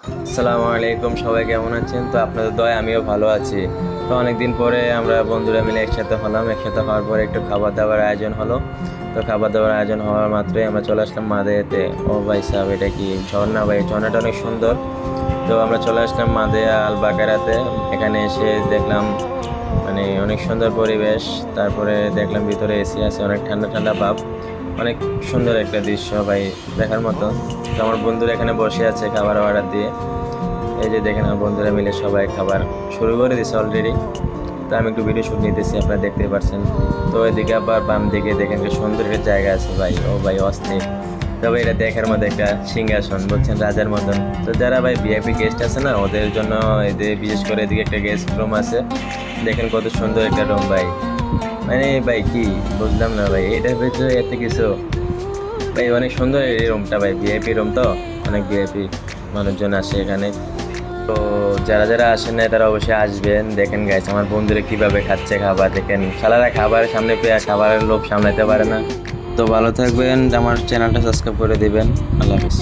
আসসালামু আলাইকুম, সবাই কেমন আছেন? তো আপনাদের দয়ায় আমিও ভালো আছি। তো অনেকদিন পরে আমরা বন্ধুরা মিলে একসাথে হলাম। একসাথে হওয়ার পরে একটু খাবার দাবার আয়োজন হলো। তো খাবার দাবার আয়োজন হওয়ার মাত্রই আমরা চলে আসলাম মাদেয়াতে। ও ভাই সাহেব, এটা কি ঝর্ণা? ভাই ঝর্ণাটা অনেক সুন্দর। তো আমরা চলে আসলাম মাদেয়া আল বাকারাতে। এখানে এসে দেখলাম মানে অনেক সুন্দর পরিবেশ। তারপরে দেখলাম ভিতরে এসি আছে, অনেক ঠান্ডা ঠান্ডা ভাব। অনেক সুন্দর একটা দৃশ্য ভাই, দেখার মতো। তো আমার বন্ধুরা এখানে বসে আছে খাবার অর্ডার দিয়ে। এই যে দেখেন আমার বন্ধুরা মিলে সবাই খাবার শুরু করে দিয়েছে অলরেডি। তো আমি একটু ভিডিও শুট নিতেছি, আপনারা দেখতে পাচ্ছেন। তো এদিকে আবার বাম দিকে দেখেন যে সুন্দর একটা জায়গা আছে ভাই, ও ভাই অস্থির। তবে এটা দেখার মধ্যে একটা সিংহাসন, বলছেন রাজার মতন। তো যারা ভাই ভিআইপি গেস্ট আছে না, ওদের জন্য এদের বিশেষ করে এদিকে একটা গেস্ট রুম আছে। দেখেন কত সুন্দর একটা রুম ভাই। মানে ভাই কি বুঝলাম না ভাই, এটার ভিতরে এত কিছু। ভাই অনেক সুন্দর এই রুমটা ভাই, ভিআইপি রুম তো, অনেক ভিআইপি মানুষজন আসে এখানে। তো যারা যারা আসেন না তারা অবশ্যই আসবেন। দেখেন গাইস আমার বন্ধুরা কিভাবে খাচ্ছে খাবার, দেখেন শালারা খাবারের সামনে পেয়ে খাবারের লোভ সামলাতে পারে না। তো ভালো থাকবেন, আমার চ্যানেলটা সাবস্ক্রাইব করে দিবেন। আল্লাহ হাফিজ।